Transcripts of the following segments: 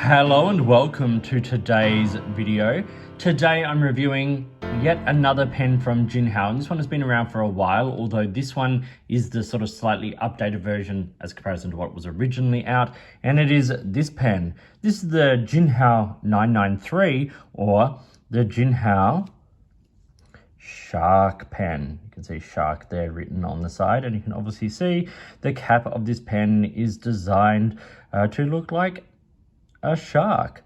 Hello and welcome to today's video. Today I'm reviewing yet another pen from Jinhao, and this one has been around for a while, although this one is the sort of slightly updated version as comparison to what was originally out, and it is this pen. This is the Jinhao 993, or the Jinhao Shark pen. You can see shark there written on the side, and you can obviously see the cap of this pen is designed to look like a shark.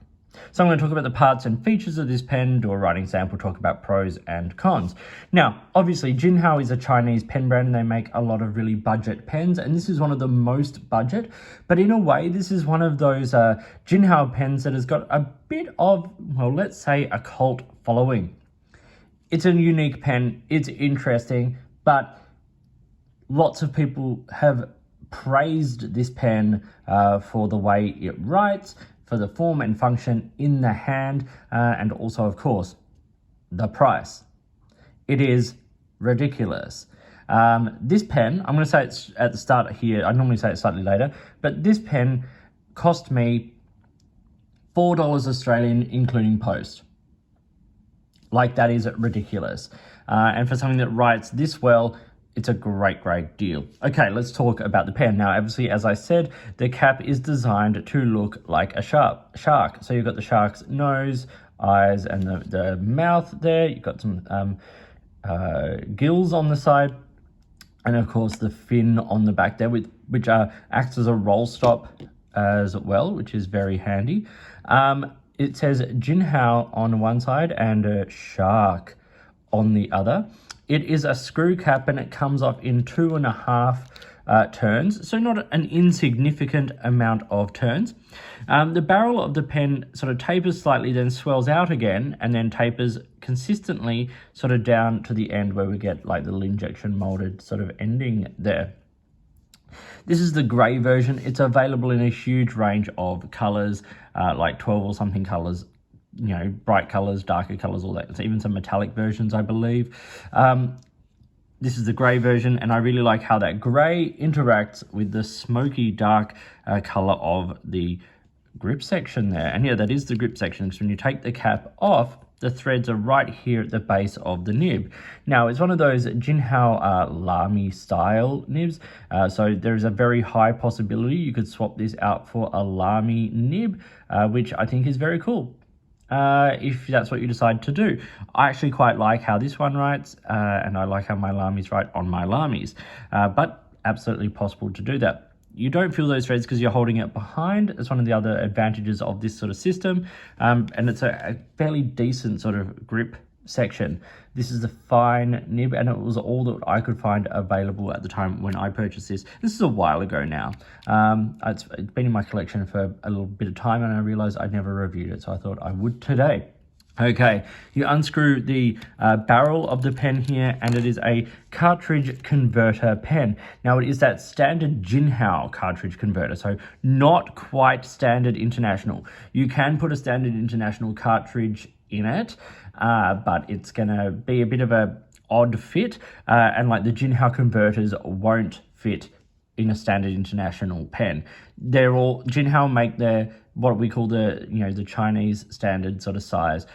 So I'm going to talk about the parts and features of this pen, do a writing sample, talk about pros and cons. Now, obviously, Jinhao is a Chinese pen brand and they make a lot of really budget pens, and this is one of the most budget, but in a way, this is one of those Jinhao pens that has got a bit of, well, let's say a cult following. It's a unique pen, it's interesting, but lots of people have praised this pen for the way it writes, for the form and function in the hand, and also, of course, the price. It is ridiculous. This pen, I'm going to say it's at the start here, I normally say it slightly later, but this pen cost me $4 Australian, including post. Like, that is ridiculous. And for something that writes this well, it's a great deal. Okay, let's talk about the pen. Now, obviously, as I said, the cap is designed to look like a shark. So you've got the shark's nose, eyes, and the mouth there. You've got some gills on the side, and of course the fin on the back there, which acts as a roll stop as well, which is very handy. It says Jinhao on one side and a shark on the other. It is a screw cap and it comes off in 2.5 turns, so not an insignificant amount of turns. The barrel of the pen sort of tapers slightly, then swells out again, and then tapers consistently sort of down to the end where we get like the little injection molded sort of ending there. This is the grey version. It's available in a huge range of colours, like 12 or something colours, you know, bright colors, darker colors, all that. It's even some metallic versions, I believe. This is the gray version, and I really like how that gray interacts with the smoky dark color of the grip section there. And yeah, that is the grip section, because when you take the cap off, the threads are right here at the base of the nib. Now, it's one of those Jinhao Lamy style nibs, so there is a very high possibility you could swap this out for a Lamy nib, which I think is very cool. If that's what you decide to do. I actually quite like how this one writes, and I like how my Lamys write on my Lamys, but absolutely possible to do that. You don't feel those threads because you're holding it behind. It's one of the other advantages of this sort of system, and it's a fairly decent sort of grip section. This is the fine nib, and it was all that I could find available at the time when I purchased this. This is a while ago now. It's been in my collection for a little bit of time, and I realized I'd never reviewed it, so I thought I would today. Okay, you unscrew the barrel of the pen here, and it is a cartridge converter pen. Now, it is that standard Jinhao cartridge converter, so not quite standard international. You can put a standard international cartridge in it, but it's gonna be a bit of a odd fit, and like the Jinhao converters won't fit in a standard international pen. They're all, Jinhao make their, what we call the, you know, the Chinese standard sort of size,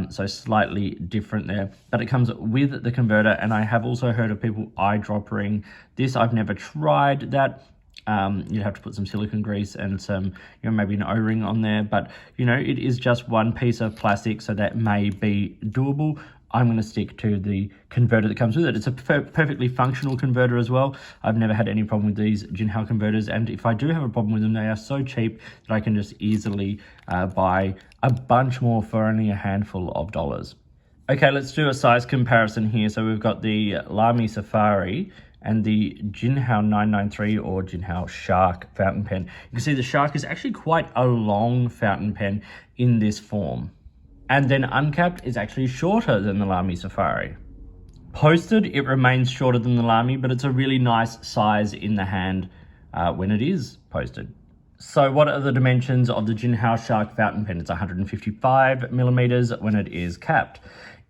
so slightly different there, but it comes with the converter. And I have also heard of people eyedroppering this. I've never tried that. You'd have to put some silicone grease and some, you know, maybe an O-ring on there, but you know, it is just one piece of plastic, so that may be doable. I'm going to stick to the converter that comes with it. It's a perfectly functional converter as well. I've never had any problem with these Jinhao converters, and if I do have a problem with them, they are so cheap that I can just easily buy a bunch more for only a handful of dollars. Okay, let's do a size comparison here. So we've got the Lamy Safari and the Jinhao 993 or Jinhao Shark fountain pen. You can see the Shark is actually quite a long fountain pen in this form. And then uncapped is actually shorter than the Lamy Safari. Posted, it remains shorter than the Lamy, but it's a really nice size in the hand when it is posted. So what are the dimensions of the Jinhao Shark fountain pen? It's 155 millimeters when it is capped.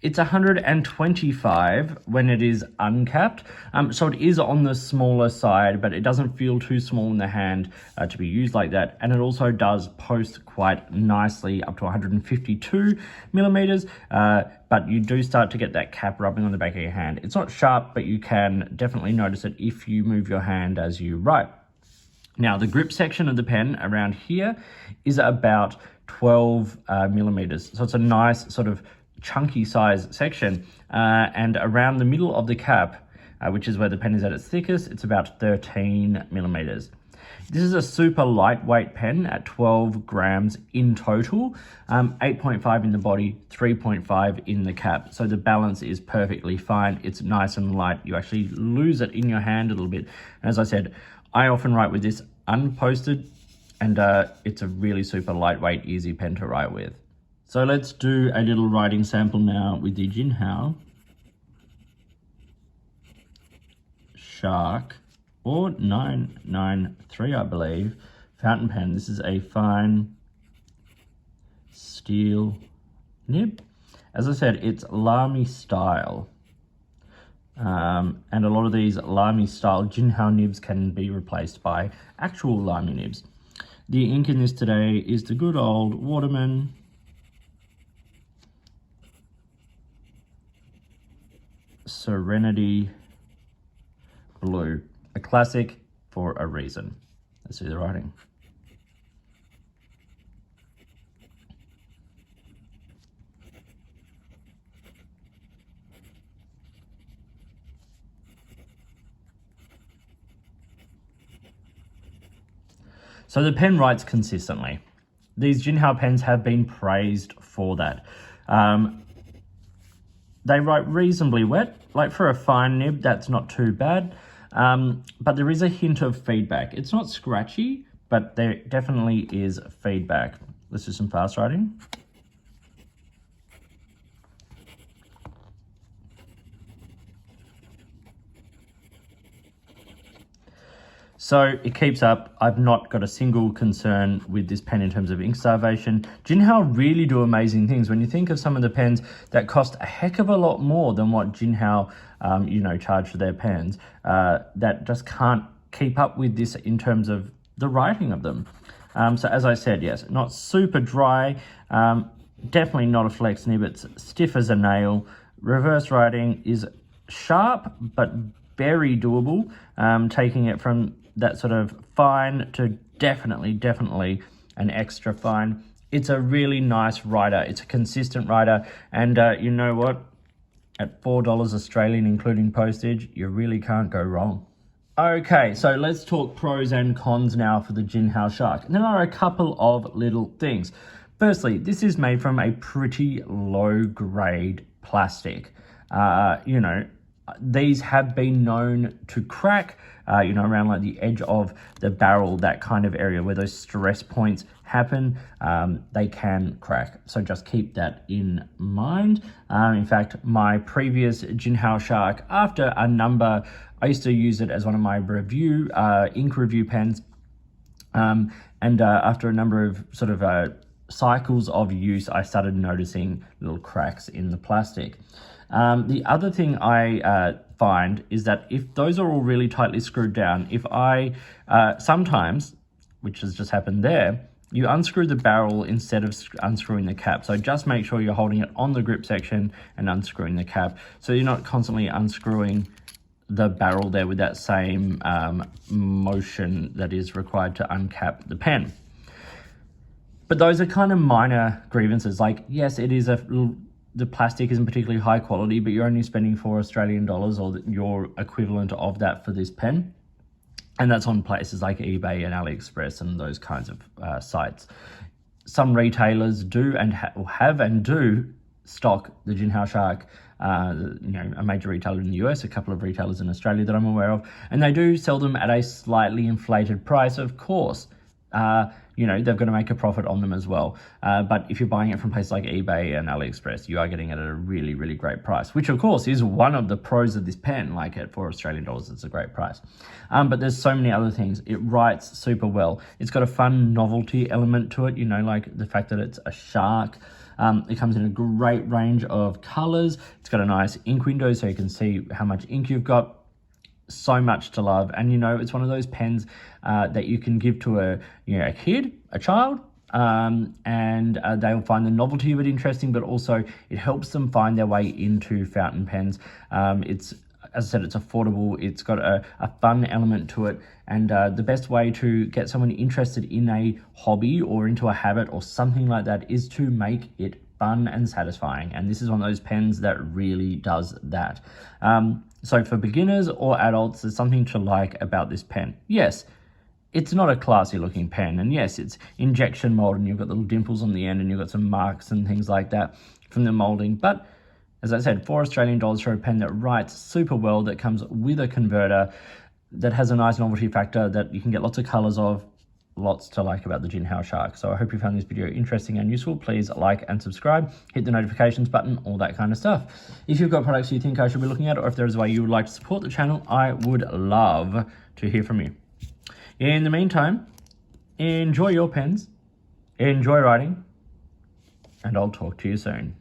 It's 125 when it is uncapped. So it is on the smaller side, but it doesn't feel too small in the hand to be used like that. And it also does post quite nicely up to 152 millimeters, but you do start to get that cap rubbing on the back of your hand. It's not sharp, but you can definitely notice it if you move your hand as you write. Now, the grip section of the pen around here is about 12 millimeters. So it's a nice sort of chunky size section, and around the middle of the cap, which is where the pen is at its thickest, it's about 13 millimeters. This is a super lightweight pen at 12 grams in total, 8.5 in the body, 3.5 in the cap. So the balance is perfectly fine. It's nice and light. You actually lose it in your hand a little bit. And as I said, I often write with this unposted, and it's a really super lightweight, easy pen to write with. So let's do a little writing sample now with the Jinhao Shark, or 993, I believe, fountain pen. This is a fine steel nib. As I said, it's Lamy style. And a lot of these Lamy style Jinhao nibs can be replaced by actual Lamy nibs. The ink in this today is the good old Waterman Serenity Blue, a classic for a reason. Let's do the writing. So the pen writes consistently. These Jinhao pens have been praised for that. They write reasonably wet. Like for a fine nib, that's not too bad. But there is a hint of feedback. It's not scratchy, but there definitely is feedback. Let's do some fast writing. So it keeps up. I've not got a single concern with this pen in terms of ink starvation. Jinhao really do amazing things. When you think of some of the pens that cost a heck of a lot more than what Jinhao, charge for their pens, that just can't keep up with this in terms of the writing of them. So as I said, yes, not super dry, definitely not a flex nib. It's stiff as a nail. Reverse writing is sharp, but very doable, taking it from that sort of fine to definitely an extra fine. It's a really nice writer. It's a consistent writer, and you know what? At $4 Australian, including postage, you really can't go wrong. Okay, so let's talk pros and cons now for the Jinhao Shark. And there are a couple of little things. Firstly, this is made from a pretty low-grade plastic. These have been known to crack, around like the edge of the barrel, that kind of area where those stress points happen, they can crack. So just keep that in mind. In fact, my previous Jinhao Shark, after a number, I used to use it as one of my ink review pens. After a number of sort of cycles of use, I started noticing little cracks in the plastic. The other thing I find is that if those are all really tightly screwed down, if I sometimes, which has just happened there, you unscrew the barrel instead of unscrewing the cap. So just make sure you're holding it on the grip section and unscrewing the cap, so you're not constantly unscrewing the barrel there with that same motion that is required to uncap the pen. But those are kind of minor grievances. Like, yes, it is the plastic isn't particularly high quality, but you're only spending $4 Australian or your equivalent of that for this pen. And that's on places like eBay and AliExpress and those kinds of sites. Some retailers do and have and do stock the Jinhao Shark, a major retailer in the US, a couple of retailers in Australia that I'm aware of, and they do sell them at a slightly inflated price, of course. you know, they've got to make a profit on them as well. But if you're buying it from places like eBay and AliExpress, you are getting it at a really, really great price, which of course is one of the pros of this pen. Like at $4 Australian, it's a great price. But there's so many other things. It writes super well. It's got a fun novelty element to it, you know, like the fact that it's a shark. It comes in a great range of colors. It's got a nice ink window so you can see how much ink you've got. So much to love. And you know, it's one of those pens that you can give to a kid, a child, and they'll find the novelty of it interesting, but also it helps them find their way into fountain pens. It's, as I said, it's affordable. It's got a fun element to it. And the best way to get someone interested in a hobby or into a habit or something like that is to make it fun and satisfying. And this is one of those pens that really does that. So for beginners or adults, there's something to like about this pen. Yes, it's not a classy looking pen. And yes, it's injection mold and you've got little dimples on the end and you've got some marks and things like that from the molding. But as I said, $4 Australian for a pen that writes super well, that comes with a converter, that has a nice novelty factor, that you can get lots of colors of. Lots to like about the Jinhao Shark. So I hope you found this video interesting and useful. Please like and subscribe, hit the notifications button, all that kind of stuff. If you've got products you think I should be looking at, or if there is a way you would like to support the channel, I would love to hear from you. In the meantime, enjoy your pens, enjoy writing, and I'll talk to you soon.